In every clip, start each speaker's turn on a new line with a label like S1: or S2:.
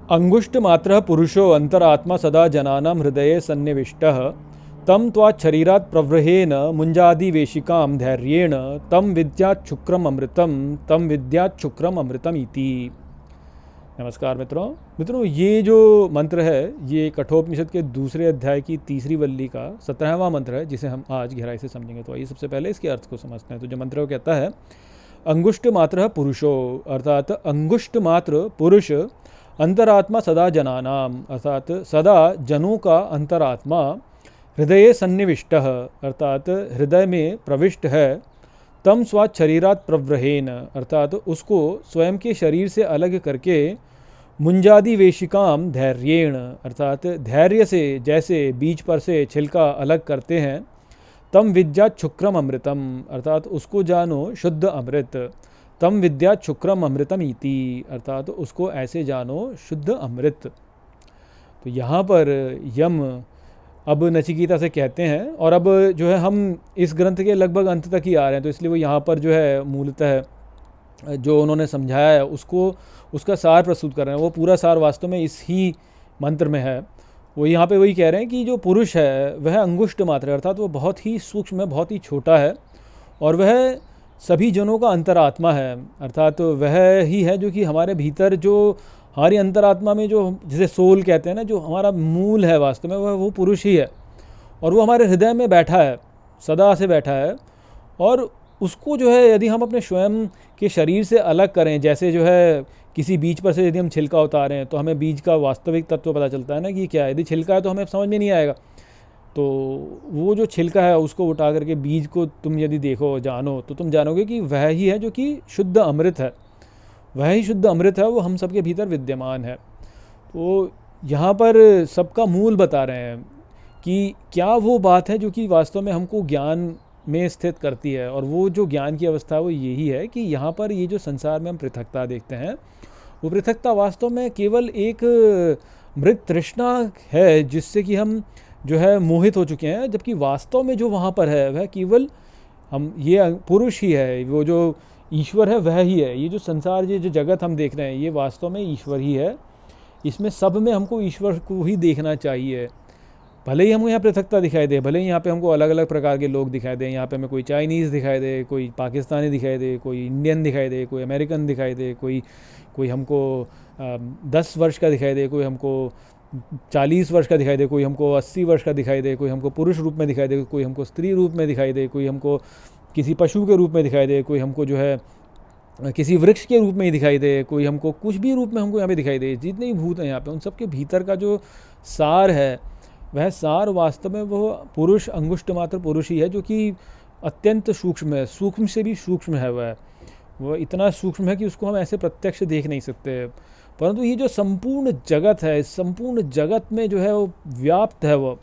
S1: अंगुष्ठमात्रः पुरुषो अंतरात्मा सदा जनानां हृदये सन्निविष्टः तं त्वाच्छरीरात् प्रवृहेण मुञ्जादिवेशिकां धैर्येण तं विद्यात् शुक्रम अमृतम इति। नमस्कार मित्रों, ये जो मंत्र है ये कठोपनिषद के दूसरे अध्याय की तीसरी वल्ली का 17वां मंत्र है, जिसे हम आज गहराई से समझेंगे। तो आइए सबसे पहले इसके अर्थ को समझते हैं। तो जो मंत्र वो कहता है, अंगुष्ठ मात्र पुरुषो, अर्थात अंगुष्ठ मात्र पुरुष अंतरात्मा सदा जनानाम, अर्थात सदा जनों का अंतरात्मा हृदय सन्निविष्ट, अर्थात हृदय में प्रविष्ट है। तम स्वात् शरीरात् प्रवृहेन, अर्थात उसको स्वयं के शरीर से अलग करके मुंजादि वेशिकाम धैर्येण, अर्थात धैर्य से जैसे बीज पर से छिलका अलग करते हैं। तम विद्यात् शुक्रम अमृतम, अर्थात उसको जानो शुद्ध अमृत। तम विद्यात् शुक्रम अमृतम इति, अर्थात उसको ऐसे जानो शुद्ध अमृत। तो यहाँ पर यम अब नचिकेता से कहते हैं, और अब जो है हम इस ग्रंथ के लगभग अंत तक ही आ रहे हैं, तो इसलिए वो यहाँ पर जो है मूलतः जो उन्होंने समझाया है उसको उसका सार प्रस्तुत कर रहे हैं। वो पूरा सार वास्तव में इस ही मंत्र में है। वो यहाँ पे वही कह रहे हैं कि जो पुरुष है वह अंगुष्ठ मात्र, अर्थात वो बहुत ही सूक्ष्म है, बहुत ही छोटा है, और वह सभी जनों का अंतरात्मा है। अर्थात वह ही है जो कि हमारे भीतर, जो हमारी अंतरात्मा में जो जिसे सोल कहते हैं ना, जो हमारा मूल है वास्तव में वो पुरुष ही है, और वो हमारे हृदय में बैठा है, सदा से बैठा है। और उसको जो है यदि हम अपने स्वयं के शरीर से अलग करें, जैसे जो है किसी बीज पर से यदि हम छिलका उतारें तो हमें बीज का वास्तविक तत्व पता चलता है ना कि क्या है। यदि छिलका है तो हमें समझ में नहीं आएगा, तो वो जो छिलका है उसको उठा करके बीज को तुम यदि देखो, जानो, तो तुम जानोगे कि वह ही है जो कि शुद्ध अमृत है। वह ही शुद्ध अमृत है, वो हम सबके भीतर विद्यमान है। तो यहाँ पर सबका मूल बता रहे हैं कि क्या वो बात है जो कि वास्तव में हमको ज्ञान में स्थित करती है। और वो जो ज्ञान की अवस्था है वो यही है कि यहाँ पर ये जो संसार में हम पृथकता देखते हैं, वो पृथकता वास्तव में केवल एक मृत तृष्णा है जिससे कि हम जो है मोहित हो चुके हैं। जबकि वास्तव में जो वहाँ पर है वह केवल हम, ये पुरुष ही है, वो जो ईश्वर है वह ही है। ये जो संसार, ये जो जगत हम देख रहे हैं, ये वास्तव में ईश्वर ही है। इसमें सब में हमको ईश्वर को ही देखना चाहिए। भले ही हमको यहाँ पृथकता दिखाई दे, भले ही यहाँ पे हमको अलग अलग प्रकार के लोग दिखाई दें, यहाँ पे हमें कोई चाइनीज़ दिखाई दे, कोई पाकिस्तानी दिखाई दे, कोई इंडियन दिखाई दे, कोई अमेरिकन दिखाई दे, कोई हमको 10 वर्ष का दिखाई दे, कोई हमको 40 वर्ष का दिखाई दे, कोई हमको 80 वर्ष का दिखाई दे, कोई हमको पुरुष रूप में दिखाई दे, कोई हमको स्त्री रूप में दिखाई दे, कोई हमको किसी पशु के रूप में दिखाई दे, कोई हमको जो है किसी वृक्ष के रूप में ही दिखाई दे, कोई हमको कुछ भी रूप में हमको यहाँ पे दिखाई दे। जितने ही भूत हैं यहाँ पे, उन सब के भीतर का जो सार है, वह सार वास्तव में वो पुरुष, अंगुष्ठ मात्र पुरुष ही है, जो कि अत्यंत सूक्ष्म है, सूक्ष्म से भी सूक्ष्म है। वह इतना सूक्ष्म है कि उसको हम ऐसे प्रत्यक्ष देख नहीं सकते। परंतु ये जो संपूर्ण जगत है, इस संपूर्ण जगत में जो है वो व्याप्त है, वो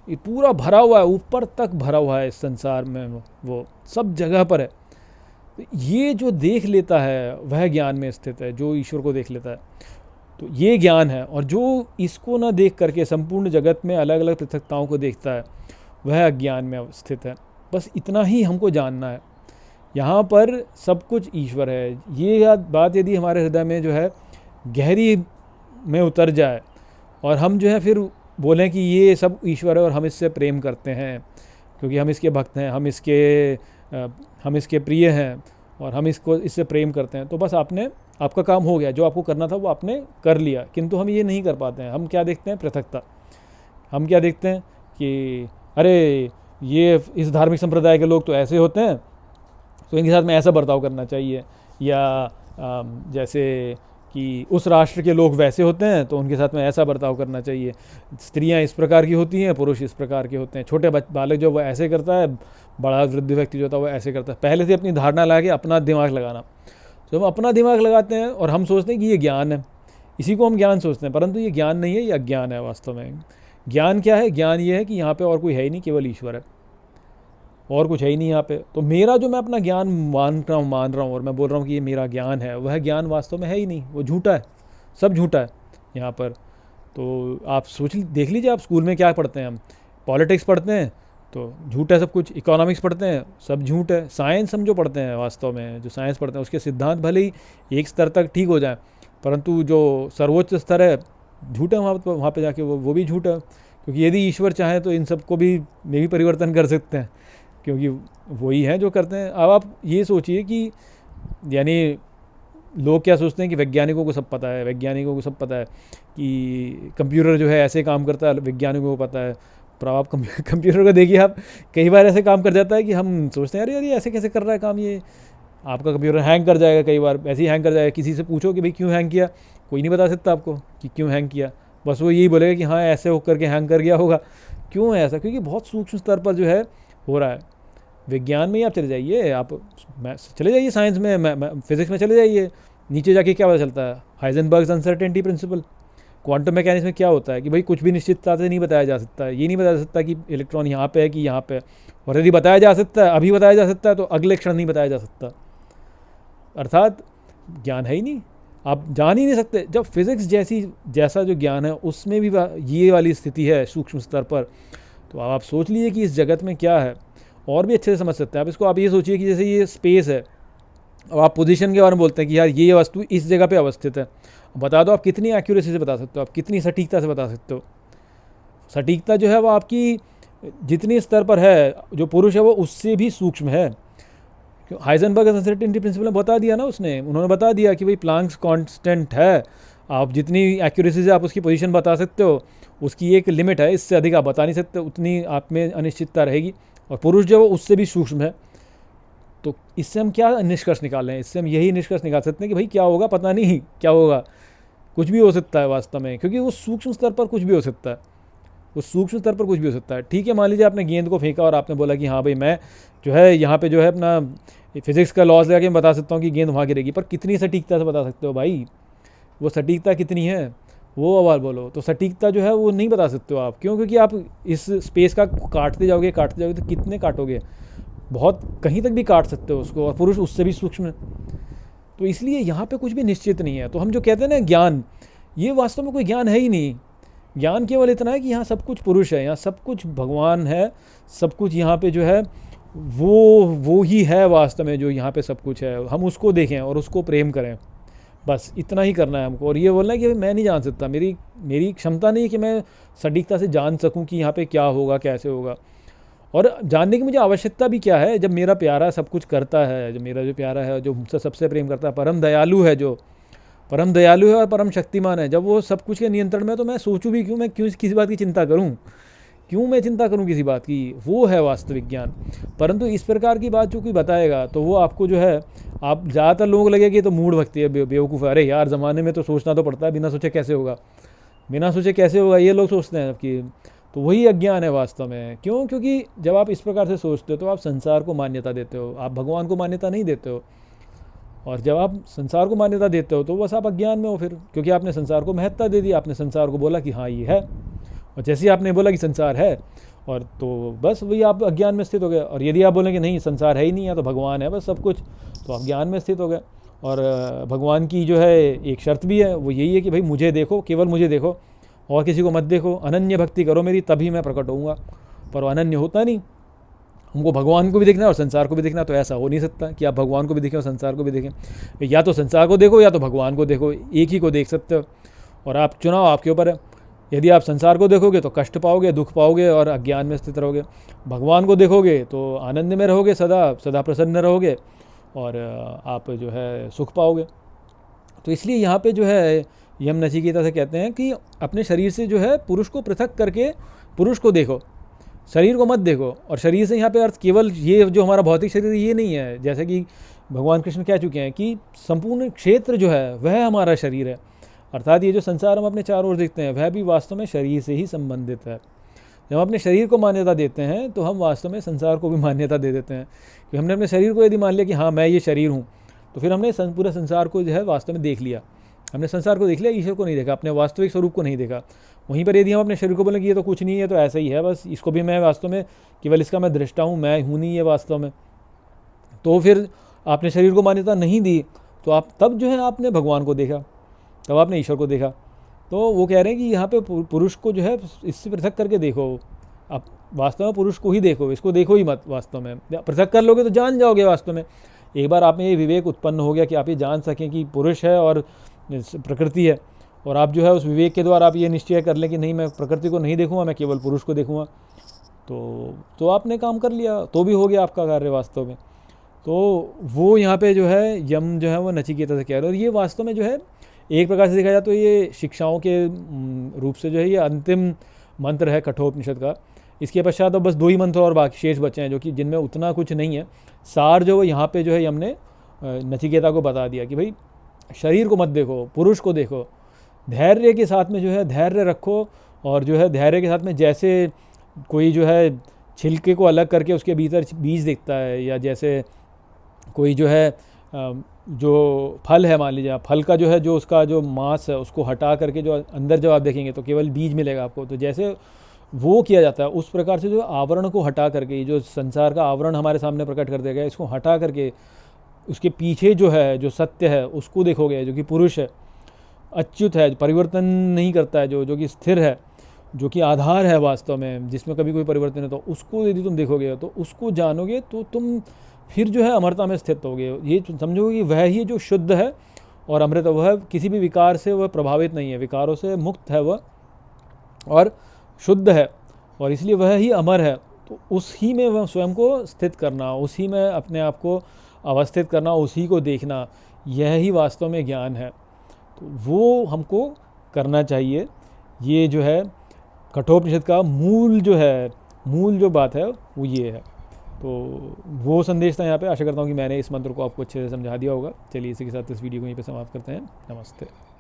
S1: ये पूरा भरा हुआ है, ऊपर तक भरा हुआ है इस संसार में, वो सब जगह पर है। तो ये जो देख लेता है वह ज्ञान में स्थित है, जो ईश्वर को देख लेता है, तो ये ज्ञान है। और जो इसको न देख करके संपूर्ण जगत में अलग अलग पृथकताओं को देखता है, वह अज्ञान में स्थित है। बस इतना ही हमको जानना है। यहाँ पर सब कुछ ईश्वर है। ये बात यदि हमारे हृदय में जो है गहरी में उतर जाए, और हम जो है फिर बोलें कि ये सब ईश्वर है और हम इससे प्रेम करते हैं क्योंकि हम इसके भक्त हैं, हम इसके प्रिय हैं, और हम इससे प्रेम करते हैं, तो बस आपका काम हो गया। जो आपको करना था वो आपने कर लिया। किंतु हम ये नहीं कर पाते हैं। हम क्या देखते हैं? पृथकता। हम क्या देखते हैं कि अरे ये इस धार्मिक संप्रदाय के लोग तो ऐसे होते हैं, तो इनके साथ में ऐसा बर्ताव करना चाहिए, या जैसे कि उस राष्ट्र के लोग वैसे होते हैं तो उनके साथ में ऐसा बर्ताव करना चाहिए। स्त्रियां इस प्रकार की होती हैं, पुरुष इस प्रकार के होते हैं। छोटे बालक जो वो ऐसे करता है, बड़ा वृद्ध व्यक्ति जो होता है वो ऐसे करता है। पहले से अपनी धारणा ला के अपना दिमाग लगाना। तो हम अपना दिमाग लगाते हैं और हम सोचते हैं कि ये ज्ञान है, इसी को हम ज्ञान सोचते हैं, परंतु ये ज्ञान नहीं है, ये अज्ञान है। वास्तव में ज्ञान क्या है? ज्ञान ये है कि यहाँ पे और कोई है ही नहीं, केवल ईश्वर है, और कुछ है ही नहीं यहाँ पे। तो मेरा जो मैं अपना ज्ञान मान रहा हूँ और मैं बोल रहा हूँ कि ये मेरा ज्ञान है, वह ज्ञान वास्तव में है ही नहीं, वो झूठा है, सब झूठा है यहाँ पर। तो आप देख लीजिए, आप स्कूल में क्या पढ़ते हैं? हम पॉलिटिक्स पढ़ते हैं तो झूठ है सब कुछ। इकोनॉमिक्स पढ़ते हैं, सब झूठ है। साइंस हम जो पढ़ते हैं, वास्तव में जो साइंस पढ़ते हैं उसके सिद्धांत भले ही एक स्तर तक ठीक हो जाए, परंतु जो सर्वोच्च स्तर है झूठ है वहाँ पे जाके वो भी झूठ है, क्योंकि यदि ईश्वर चाहे तो इन सबको भी में भी परिवर्तन कर सकते हैं, क्योंकि वही हैं जो करते हैं। अब आप ये सोचिए कि यानी लोग क्या सोचते हैं कि वैज्ञानिकों को सब पता है, वैज्ञानिकों को सब पता है कि कंप्यूटर जो है ऐसे काम करता है, वैज्ञानिकों को पता है। पर आप कंप्यूटर को देखिए, आप कई बार ऐसे काम कर जाता है कि हम सोचते हैं अरे यार ये ऐसे कैसे कर रहा है काम, ये आपका कंप्यूटर हैंग कर जाएगा, कई बार ऐसे ही हैंग कर जाएगा। किसी से पूछो कि भाई क्यों हैंग किया, कोई नहीं बता सकता आपको कि क्यों हैंग किया, बस वो यही बोलेगा कि हाँ ऐसे होकर के हैंग कर गया होगा। क्यों है ऐसा? क्योंकि बहुत सूक्ष्म स्तर पर जो है हो रहा है। विज्ञान में ही आप चले जाइए, आप चले जाइए साइंस में, फिजिक्स में चले जाइए, नीचे जाके क्या पता चलता है? हाइजेनबर्ग्स अनसर्टेनिटी प्रिंसिपल, क्वांटम मैकेनिक्स में क्या होता है कि भाई कुछ भी निश्चितता से नहीं बताया जा सकता है। ये नहीं बताया जा सकता कि इलेक्ट्रॉन यहाँ पे है कि यहाँ पे है, और यदि बताया जा सकता है, अभी बताया जा सकता है, तो अगले क्षण नहीं बताया जा सकता। अर्थात ज्ञान है ही नहीं, आप जान ही नहीं सकते। जब फिज़िक्स जैसा जो ज्ञान है उसमें भी ये वाली स्थिति है सूक्ष्म स्तर पर, तो आप सोच लीजिए कि इस जगत में क्या है, और भी अच्छे से समझ सकते हैं आप इसको। आप ये सोचिए कि जैसे ये स्पेस है, अब आप पोजीशन के बारे में बोलते हैं कि यार ये वस्तु इस जगह पे अवस्थित है, बता दो आप कितनी एक्यूरेसी से बता सकते हो, आप कितनी सटीकता से बता सकते हो। सटीकता जो है वो आपकी जितनी स्तर पर है, जो पुरुष है वो उससे भी सूक्ष्म है। हाइजेनबर्ग अनसर्टेनिटी प्रिंसिपल ने बता दिया ना, उन्होंने बता दिया कि भाई प्लांक्स कांस्टेंट है, आप जितनी एक्यूरेसी से आप उसकी पोजीशन बता सकते हो उसकी एक लिमिट है, इससे अधिक आप बता नहीं सकते, उतनी आप में अनिश्चितता रहेगी। और पुरुष जो है उससे भी सूक्ष्म है। तो इससे हम क्या निष्कर्ष निकाल रहे हैं? इससे हम यही निष्कर्ष निकाल सकते हैं कि भाई क्या होगा पता नहीं, क्या होगा, कुछ भी हो सकता है वास्तव में, क्योंकि वो सूक्ष्म स्तर पर कुछ भी हो सकता है, उस सूक्ष्म स्तर पर कुछ भी हो सकता है। ठीक है, मान लीजिए आपने गेंद को फेंका और आपने बोला कि हाँ भाई मैं जो है यहाँ पे जो है अपना फिजिक्स का लॉज लगा के मैं बता सकता हूँ कि गेंद वहाँ गिरेगी, पर कितनी सटीकता से बता सकते हो भाई? वो सटीकता कितनी है वो आवाज़ बोलो। तो सटीकता जो है वो नहीं बता सकते हो आप। क्यों? क्योंकि आप इस स्पेस का काटते जाओगे तो कितने काटोगे? बहुत कहीं तक भी काट सकते हो उसको, और पुरुष उससे भी सूक्ष्म है। तो इसलिए यहाँ पे कुछ भी निश्चित नहीं है। तो हम जो कहते हैं ना ज्ञान, ये वास्तव में कोई ज्ञान है ही नहीं। ज्ञान केवल इतना है कि यहाँ सब कुछ पुरुष है, यहाँ सब कुछ भगवान है, सब कुछ यहाँ पे जो है वो ही है वास्तव में, जो यहाँ पे सब कुछ है। हम उसको देखें और उसको प्रेम करें, बस इतना ही करना है हमको। और ये बोलना है कि मैं नहीं जान सकता, मेरी क्षमता नहीं है कि मैं सटीकता से जान सकूं कि यहाँ पे क्या होगा, कैसे होगा। और जानने की मुझे आवश्यकता भी क्या है, जब मेरा प्यारा सब कुछ करता है, जब मेरा जो प्यारा है, जो मुझसे सबसे प्रेम करता है, परम दयालु है, जो परम दयालु है और परम शक्तिमान है, जब वो सब कुछ के नियंत्रण में, तो मैं सोचूं भी क्यों, मैं क्यों किसी बात की चिंता करूं, क्यों मैं चिंता करूं किसी बात की? वो है वास्तविक ज्ञान। परंतु इस प्रकार की बात जो कोई बताएगा तो वो आपको जो है, आप ज़्यादातर लोगों को लगेगी तो मूड भक्ति है, बेवकूफ़ है, अरे यार ज़माने में तो सोचना तो पड़ता है, बिना सोचे कैसे होगा, बिना सोचे कैसे होगा, ये लोग सोचते हैं कि। तो वही अज्ञान है वास्तव में। क्यों? क्योंकि जब आप इस प्रकार से सोचते हो तो आप संसार को मान्यता देते हो, आप भगवान को मान्यता नहीं देते हो। और जब आप संसार को मान्यता देते हो तो बस आप अज्ञान में हो फिर, क्योंकि आपने संसार को महत्ता दे दी, आपने संसार को बोला कि हाँ ये है, और जैसे ही आपने बोला कि संसार है, और तो बस वही आप अज्ञान में स्थित हो गए। और यदि आप बोलें कि नहीं संसार है ही नहीं है, तो भगवान है बस सब कुछ, तो आप ज्ञान में स्थित हो गए। और भगवान की जो है एक शर्त भी है, वो यही है कि भाई मुझे देखो, केवल मुझे देखो, और किसी को मत देखो, अनन्य भक्ति करो मेरी, तभी मैं प्रकट होऊंगा। पर वो अनन्य होता नहीं, हमको भगवान को भी देखना है और संसार को भी देखना, तो ऐसा हो नहीं सकता कि आप भगवान को भी देखें और संसार को भी देखें। या तो संसार को देखो या तो भगवान को देखो, एक ही को देख सकते हो। और आप चुनाव आपके ऊपर है। यदि आप संसार को देखोगे तो कष्ट पाओगे, दुख पाओगे और अज्ञान में स्थित रहोगे। भगवान को देखोगे तो आनंद में रहोगे, सदा सदा प्रसन्न रहोगे, और आप जो है सुख पाओगे। तो इसलिए यहाँ पे जो है यम नचिकेता से कहते हैं कि अपने शरीर से जो है पुरुष को पृथक करके पुरुष को देखो, शरीर को मत देखो। और शरीर से यहाँ पे अर्थ केवल ये जो हमारा भौतिक शरीर ये नहीं है, जैसे कि भगवान कृष्ण कह चुके हैं कि संपूर्ण क्षेत्र जो है वह हमारा शरीर है। अर्थात ये जो संसार हम अपने चारों ओर देखते हैं वह भी वास्तव में शरीर से ही संबंधित है। जब हम अपने शरीर को मान्यता देते हैं तो हम वास्तव में संसार को भी मान्यता दे देते हैं। कि हमने अपने शरीर को यदि मान लिया कि हाँ मैं ये शरीर हूँ, तो फिर हमने पूरे संसार को जो है वास्तव में देख लिया। हमने संसार को देख लिया, ईश्वर को नहीं देखा, अपने वास्तविक स्वरूप को नहीं देखा। वहीं पर यदि हम अपने शरीर को बोलें कि ये तो कुछ नहीं है, तो ऐसा ही है बस, इसको भी मैं वास्तव में केवल इसका मैं दृष्टा हूँ, मैं हूँ नहीं है वास्तव में, तो फिर आपने शरीर को मान्यता नहीं दी, तो आप तब जो है आपने भगवान को देखा, तब आपने ईश्वर को देखा। तो वो कह रहे हैं कि यहाँ पे पुरुष को जो है इससे पृथक करके देखो, आप वास्तव में पुरुष को ही देखो, इसको देखो ही मत। वास्तव में पृथक कर लोगे तो जान जाओगे वास्तव में। एक बार आप में ये विवेक उत्पन्न हो गया कि आप ये जान सकें कि पुरुष है और प्रकृति है, और आप जो है उस विवेक के द्वारा आप ये निश्चय कर लें कि नहीं, मैं प्रकृति को नहीं देखूंगा, मैं केवल पुरुष को देखूंगा, तो आपने काम कर लिया, तो भी हो गया आपका कार्य वास्तव में। तो वो यहाँ पे जो है यम जो है वो नचिकेता से कह रहे हैं। और ये वास्तव में जो है एक प्रकार से देखा जाए तो ये शिक्षाओं के रूप से जो है ये अंतिम मंत्र है कठोपनिषद का। इसके पश्चात तो बस 2 ही मंत्र और बाकी शेष बचे हैं, जो कि जिनमें उतना कुछ नहीं है। सार जो यहाँ पे जो है यम ने नचिकेता को बता दिया कि भाई शरीर को मत देखो, पुरुष को देखो, धैर्य के साथ में जो है धैर्य रखो, और जो है धैर्य के साथ में जैसे कोई जो है छिलके को अलग करके उसके भीतर बीज दिखता है, या जैसे कोई जो है जो फल है, मान लीजिए आप फल का जो है जो उसका जो मांस है उसको हटा करके जो अंदर जब आप देखेंगे तो केवल बीज मिलेगा आपको, तो जैसे वो किया जाता है उस प्रकार से जो आवरण को हटा करके, जो संसार का आवरण हमारे सामने प्रकट कर दिया गया, इसको हटा करके उसके पीछे जो है जो सत्य है उसको देखोगे, जो कि पुरुष है, अच्युत है, परिवर्तन नहीं करता है, जो कि स्थिर है, जो कि आधार है वास्तव में, जिसमें कभी कोई परिवर्तन नहीं, तो उसको यदि तुम देखोगे तो उसको जानोगे तो तुम फिर जो है अमरता में स्थित होगे। ये समझोगे कि वह ही जो शुद्ध है और अमृत, वह किसी भी विकार से वह प्रभावित नहीं है, विकारों से मुक्त है वह और शुद्ध है, और इसलिए वह ही अमर है। तो उसी में वह स्वयं को स्थित करना, उसी में अपने आप को अवस्थित करना, उसी को देखना, यह ही वास्तव में ज्ञान है। तो वो हमको करना चाहिए। ये जो है कठोपनिषद का मूल जो बात है वो ये है। तो वो संदेश था यहाँ पे। आशा करता हूँ कि मैंने इस मंत्र को आपको अच्छे से समझा दिया होगा। चलिए इसी के साथ इस वीडियो को यहीं पे समाप्त करते हैं। नमस्ते।